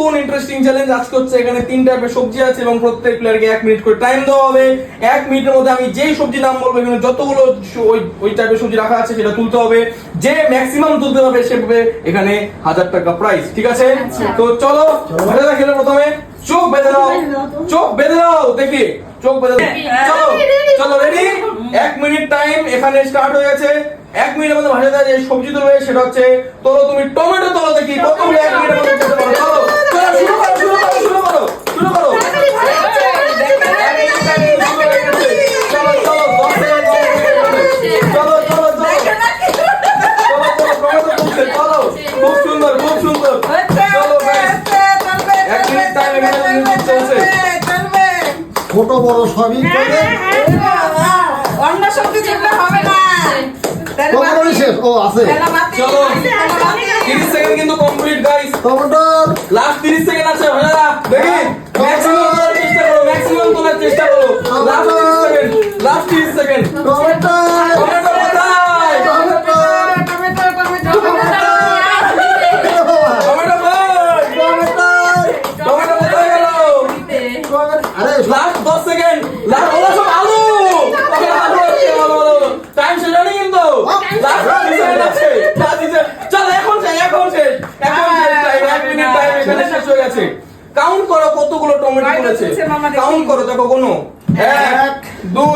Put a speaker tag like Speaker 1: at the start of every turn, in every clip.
Speaker 1: নতুন interesting challenge আজকে হচ্ছে। এখানে 3 টাইপের সবজি আছে এবং প্রত্যেক প্লেয়ারকে 1 মিনিট করে টাইম দেওয়া হবে। 1 মিনিটের মধ্যে আমি যেই সবজি নাম বলবো এখানে যতগুলো ওই টাইপের সবজি রাখা আছে সেটা তুলতে হবে। যে ম্যাক্সিমাম তুলতে হবে সে পাবে এখানে 1000 টাকা প্রাইজ, ঠিক আছে? তো চলো ভালো খেলে প্রথমে চোখ বেঁধে দাও, চোখ বেঁধে দাও, দেখি চোখ বেঁধে দাও। চলো চলো রেডি, 1 মিনিট টাইম এখানে স্টার্ট হয়ে গেছে। 1 মিনিটের মধ্যে ভাষা যে সবজি তুলবে সেটা হচ্ছে তোলো, তুমি টমেটো তোলো, দেখি কতগুলো 1 মিনিটের মধ্যে তুলতে পারো। চলো চলো শুরু করো শুরু করো শুরু করো শুরু করো। চলো চলো চলো চলো টমেটো তুলছে, চলো খুব সুন্দর খুব সুন্দর। চলো গাইস 1 মিনিট টাইম এখানে চলছে।
Speaker 2: ছোট বড় সবই করে
Speaker 3: অন্য সবজি যেটা হবে না
Speaker 2: টমেটো শেষ ও আছে।
Speaker 1: চলো 30 সেকেন্ড কিন্তু complete guys.
Speaker 2: Tomato
Speaker 1: last 30 second আছে ভাইয়া, দেখি ম্যাক্সিমাম তোলার চেষ্টা করো। Last 30 second.
Speaker 2: টমেটো
Speaker 1: টমেটো কোথায়?
Speaker 3: টমেটো
Speaker 1: টমেটো কই? টমেটো কোথায় গেল?
Speaker 2: আরে
Speaker 1: লাস্ট 10 সেকেন্ড। লাস্ট ওরা সব আলু। আলু আছে, আলু। টাইম শেষ হয়নি কিন্তু। লাস্ট 30 সেকেন্ড আছে। চল এখন শেষ টাইম 1 মিনিট টাইম এখানে শেষ হয়ে গেছে। কাউন্ট করো কতগুলো টমেটো তুলেছে, কাউন্ট করো, দেখো কোনো 1 2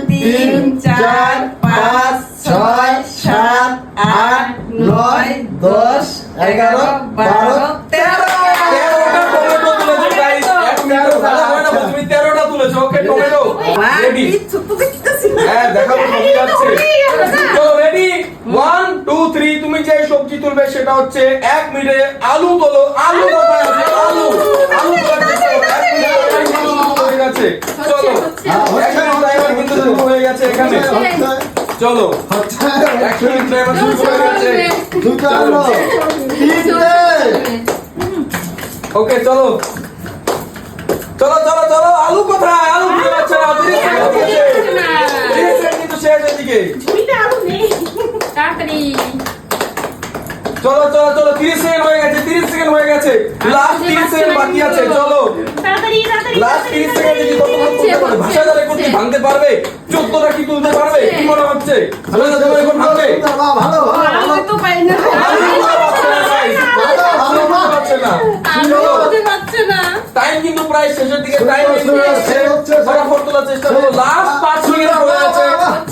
Speaker 3: 3 4 5 6 7 8 9 10 11 12 13
Speaker 1: 13টা টমেটো তুলেছে গাইস। 1 মিনিট ভালো হয় না, তুমি 13টা তুলেছো। ওকে টমেটো রেডি। হ্যাঁ দেখাবো সবজি যাচ্ছে। চলো রেডি 1 2 3। তুমি যে সবজি তুলবে সেটা হচ্ছে 1 মিনিটে আলু তোলো। আলু কোথায় আছে? আলু আলু তোলার চেষ্টা করো। 1 মিনিট হয়ে গেছে। চলো 1 মিনিট টাইমার কিন্তু শুরু হয়ে গেছে এখানে। চলো 1 মিনিট টাইমার শুরু হয়ে গেছে।
Speaker 2: দুটো আলো তিনটে
Speaker 1: ওকে চলো চলো চলো চলো। আলু কোথায়? আলু খুঁজে পাচ্ছে না। 30 সেকেন্ড হয়েছে। 30 সেকেন্ড কিন্তু শেষ এদিকে। চলো চলো চলো 30 সেকেন্ড হয়ে গেছে। 30 সেকেন্ড হয়ে গেছে। লাস্ট 30 সেকেন্ড বাকি আছে। চলো লাস্ট 30 সেকেন্ড দেখি কতক্ষণ তুলতে পারে। ভাষা জালে কোটি ভাঙতে পারবে? 14টা কি তুলতে পারবে? কি মনে হচ্ছে? ভালো যাবে এখন ভাঙবে?
Speaker 2: ভালো ভালো
Speaker 3: তো পাই না
Speaker 1: আলু তুলতে পারছে না guys। আলু তুলতে পারছে না। চলো
Speaker 3: পাচ্ছে না
Speaker 1: টাইম কিন্তু প্রায় শেষের দিকে। টাইম ফটাফট তোলার চেষ্টা করো। লাস্ট 5 সেকেন্ড পড়ে আছে।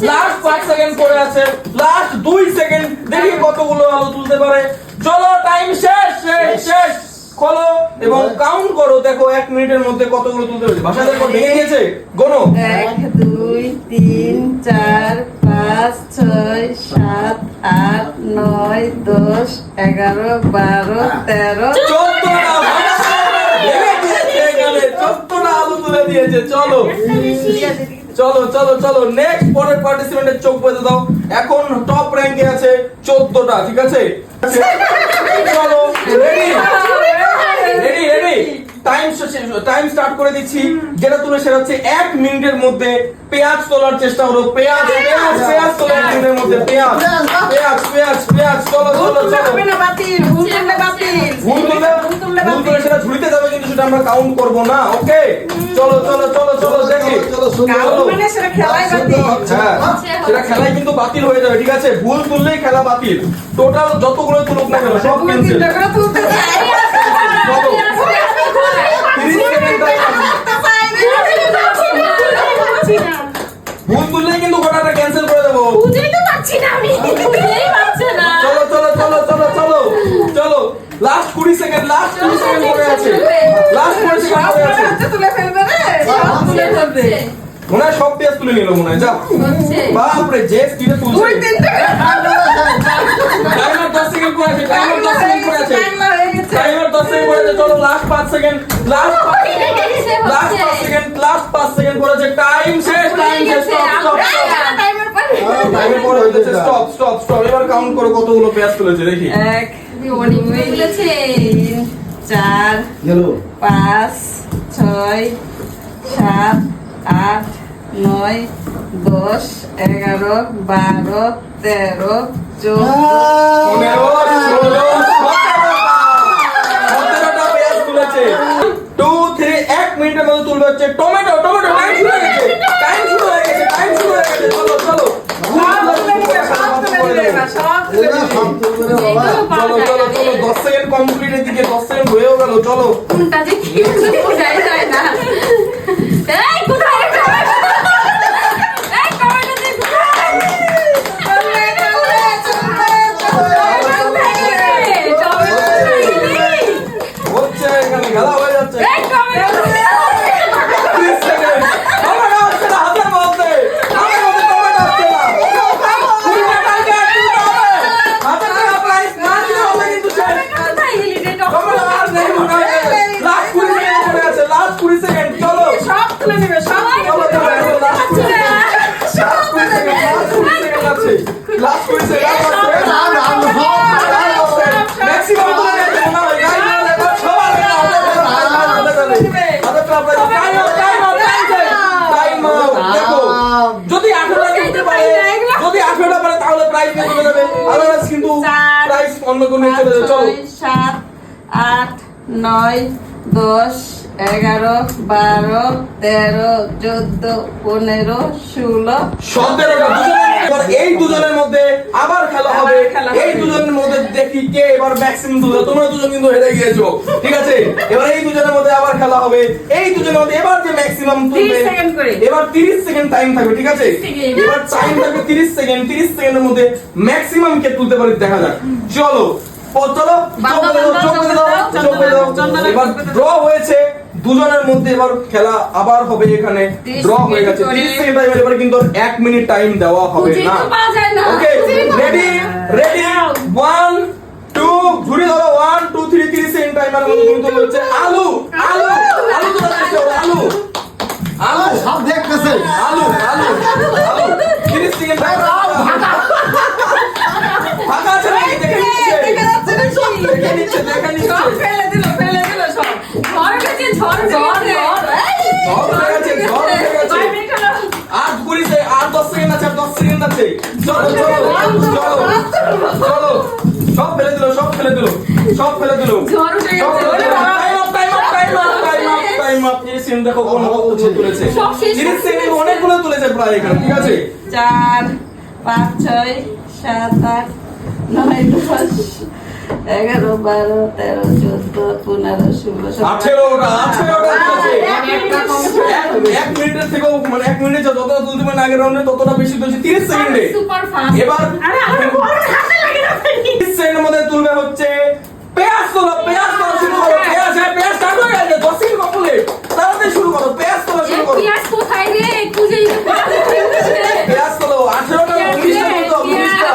Speaker 1: লাস্ট 5 সেকেন্ড পড়ে আছে। লাস্ট 2 সেকেন্ড, দেখি কতগুলো আলু তুলতে পারে। চলো টাইম শেষ শেষ শেষ। খোলো এবং কাউন্ট করো, দেখো 1 মিনিটের মধ্যে কতগুলো তুলতে পেরেছে। ভাষা দেখো ভেঙে গিয়েছে, গোনো।
Speaker 3: 1 2 3 4 5 6 7 8 9 10 11 12 13
Speaker 1: 14টা ভেঙে গিয়েছে এখানে। 14টা আলু তুলে দিয়েছে। চলো চলো চলো চলো নেক্সট পরের পার্টিসিপেন্টের চোখ বেঁধে দাও। এখন টপ র্যাঙ্কে আছে 14টা, ঠিক আছে? চলো ready ready ready. Time start করে দিচ্ছি। যেটা তুলে সেটা হচ্ছে 1 মিনিটের মধ্যে পেঁয়াজ তোলার চেষ্টা করো। পেঁয়াজ পেঁয়াজ পেঁয়াজ তোলা 1 মিনিটের মধ্যে। পেঁয়াজ পেঁয়াজ পেঁয়াজ পেঁয়াজ। চলো চলো চলো।
Speaker 3: হবে না বাতিল ভুল করলে বাতিল
Speaker 1: ভুল করলে সেটা ঝুড়িতে যাবে কিন্তু সেটা আমরা কাউন্ট করব না। ওকে চলো চলো চলো চলো দেখি।
Speaker 3: কাউন্ট মানে সেটা খেলাই বাতিল
Speaker 1: হ্যাঁ সেটা খেলায় কিন্তু বাতিল হয়ে যাবে, ঠিক আছে? ভুল তুললেই খেলা বাতিল। টোটাল যতগুলো তুলুক না কেন সব ক্যান্সেল।
Speaker 3: চিন্তা করে তুলতে চাই
Speaker 1: 30 সেকেন্ড টাইম। ভুল তুললেই কিন্তু গোটাটা ক্যান্সেল করে দেবো।
Speaker 3: বুঝেই তো পাচ্ছি না আমি বুঝেই পাচ্ছে না
Speaker 1: চলো চলো চলো চলো চলো চলো। Last 20 second. লাস্ট 20 সেকেন্ড পড়ে আছে। লাস্ট 20 সেকেন্ড পড়ে আছে।
Speaker 3: হাতে তুলে ফেলবে রে সব তুলে ফেলবে
Speaker 1: মনে হয় সব পেঁয়াজ তুলে নিল মনে হয়। যা বাপরে যে স্পিডে তুলছে।
Speaker 3: 2 3
Speaker 1: টাইমার 10 সেকেন্ড পড়ে আছে। টাইমার 10 সেকেন্ড পড়ে আছে।
Speaker 3: টাইমার হয়ে গেছে
Speaker 1: টাইমার 10 সেকেন্ড পড়ে আছে। চলো last 5 second. Last 5 second. Last 5 second পড়ে আছে। টাইম শেষ টাইম শেষ। স্টপ স্টপ
Speaker 3: টাইমার পরে
Speaker 1: টাইমের পরে হয়ে গেছে। Stop stop stop. এবার কাউন্ট করো কতগুলো পেঁয়াজ তুলেছে দেখি।
Speaker 3: 1 2 3 4
Speaker 2: গেল
Speaker 3: 5 6 7 8 9 10 11 12 13 14
Speaker 1: 15 16 17টা পেঁয়াজ তুলেছে।
Speaker 2: সব তুলবে রে বাবা।
Speaker 1: চলো চলো চলো 10 সেকেন্ড কমপ্লিট, এদিকে 10 সেকেন্ড হয়েও গেল। চলো
Speaker 4: কোনটা যে কি বোঝাই যায় না। এই কোথায় এই টমেটো যে কোথায়?
Speaker 1: হচ্ছে এখানে খেলা হয়ে যাচ্ছে।
Speaker 4: এই টমেটো
Speaker 1: 30 সেকেন্ড টমেটো হচ্ছে না, হাতের মধ্যে টমেটো হচ্ছে না। 20 টাকা তুলতে হবে। হাতের টাকা প্রাইস না দিলে হবে কিন্তু শেষ।
Speaker 4: কোথায় গেলি রে
Speaker 1: টমেটো আর নেই মনে হয়। লাস্ট 20 সেকেন্ড পড়ে আছে, লাস্ট 20 সেকেন্ড। চলো
Speaker 3: সব তুলে নেবে সব
Speaker 1: চলো চলো last 20 second, last 20 second, last 20 second আছে, লাস্ট 20 সেকেন্ড আছে। ম্যাক্সিমাম তুলে নিয়েছে মনে হয়। গাইস দেখো সবার দেখো যদি 18টা করতে পারে, যদি 18টা পারে তাহলে প্রাইস নিয়ে চলে যাবে, আদারওয়াইজ কিন্তু প্রাইস অন্য কোনো চলে যাবে। চলো
Speaker 3: 7 8 9 10 11 12 13 14 15 16
Speaker 1: 17টা এবার এই দুজনের মধ্যে আবার খেলা হবে।
Speaker 3: আবার খেলা হবে।
Speaker 1: এই দুজনের মধ্যে দেখি কে এবার ম্যাক্সিমাম তুলে। তোমরা দুজন কিন্তু হেরে গিয়েছো, ঠিক আছে? এবার এই দুজনের মধ্যে আবার খেলা হবে। এই দুজনের মধ্যে এবার যে ম্যাক্সিমাম তুলবে
Speaker 3: 30 সেকেন্ড করে।
Speaker 1: এবার 30 সেকেন্ড টাইম থাকবে, ঠিক আছে?
Speaker 4: সেকেন্ড।
Speaker 1: এবার টাইম থাকবে 30 সেকেন্ড। 30 সেকেন্ডের মধ্যে ম্যাক্সিমাম কে তুলতে পারে দেখা যাক। চলো চলো চোখ বেঁধে দাও, চোখ বেঁধে দাও। এবার ড্র হয়েছে দুজনের মধ্যে, এবার খেলা আবার হবে। এখানে
Speaker 3: 30
Speaker 1: ড্র হয়ে গেছে।
Speaker 3: সেকেন্ড
Speaker 1: 30 সেকেন্ড টাইম, এবার কিন্তু 1 মিনিট টাইম দেওয়া হবে
Speaker 4: খুঁজেই
Speaker 1: না।
Speaker 4: তো পাওয়া যায় না।
Speaker 1: ওকে রেডি রেডি 1 2 ঘুরে ধরো 1 2 3 30 সেকেন্ড টাইমার মধ্যে কিন্তু হচ্ছে আলু আলু আলু তো দেখছো আলু আলু
Speaker 2: সব দেখতেছে।
Speaker 1: আলু আলু আলু 30 সেকেন্ড টাইম ফাঁকা আছে নাকি? দেখে নিচ্ছে
Speaker 3: দেখা যাচ্ছে না সব
Speaker 1: দেখে নিচ্ছে দেখে নিচ্ছে।
Speaker 3: সব ফেলে দিল সব
Speaker 4: ঝড় উঠেছে, ঝড় উঠেছে।
Speaker 1: ঝড় হয়ে গেছে, ঝড় হয়ে গেছে।
Speaker 3: 5 মিনিট হলো
Speaker 1: আর 20 সেকেন্ড, আর 10 সেকেন্ড আছে, আর 10 সেকেন্ড আছে। চলো চলো চলো চলো সব ফেলে দিল, সব ফেলে দিল, সব ফেলে দিল।
Speaker 4: ঝড় উঠে
Speaker 1: সব
Speaker 4: গেছে।
Speaker 1: ফেলে দিল। Time up time up time up time up time up. 30 second দেখো কোন কতগুলো তুলেছে।
Speaker 4: সব শেষ।
Speaker 1: 30 সেকেন্ড অনেকগুলো তুলেছে প্রায় এখানে, ঠিক আছে?
Speaker 3: 4 5 6 7 8 9 10 11 12 13 14 15 16 17
Speaker 1: 18টা তুলেছে। এক মিনিটের থেকেও মানে 1 মিনিটে যতটা তুলতে পারেন আগের রাউন্ডে ততটা বেশি তুলছে 30 সেকেন্ডে।
Speaker 4: Super fast.
Speaker 1: এবার
Speaker 3: আরে আমার বড় হাতে লাগে না
Speaker 1: 30 সেকেন্ডের মধ্যে তুলবে হচ্ছে পেঁয়াজ। তোলো পেঁয়াজ তোলা শুরু করো। পেঁয়াজ হ্যাঁ পেঁয়াজ স্টার্ট হয়ে গেছে। 10 সেকেন্ড কমপ্লিট, তাড়াতাড়ি শুরু করো। পেঁয়াজ তোলা শুরু করো।
Speaker 4: পিয়াজ কোথায় রে? খুঁজেই তো পাওয়া যাচ্ছে না।
Speaker 1: পেঁয়াজ তোলো 18টা 19টা মতো 19টা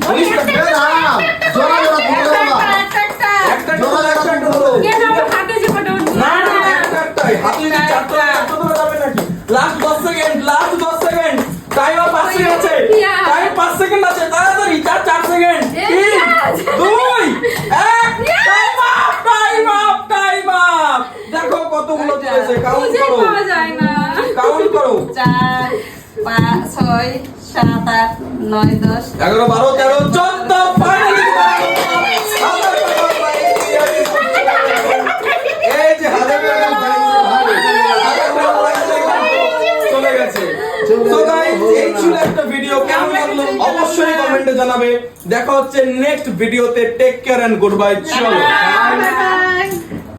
Speaker 1: 19টা
Speaker 2: এ না, জোরে জোরে তুলবে বাবা।
Speaker 3: একটা
Speaker 1: একটা তোলো।
Speaker 4: কেন আমার হাতে যে কটা উঠছে?
Speaker 1: না না একটাই হাতে যদি চারটা তোলা যাবে নাকি? Last 10 second, last 10 second. Time 5 second আছে, টাইম 5 সেকেন্ড আছে। তাড়াতাড়ি 4 second. 3 2 1 time up time up time up. দেখো কতগুলো তুলেছে, কাউন্ট
Speaker 4: খুঁজেই
Speaker 1: করো,
Speaker 4: পাওয়া যায় না।
Speaker 1: কাউন্ট করো।
Speaker 3: 4 5 6 7 8 9 10
Speaker 1: 11 12 13 14 ফাইনালি এই যে হাজার চলে গেছে। তো গাইস এই ছিল একটা ভিডিও, কেমন লাগলো অবশ্যই কমেন্টে জানাবে। দেখা হচ্ছে নেক্সট ভিডিওতে। Take care and goodbye. চলো।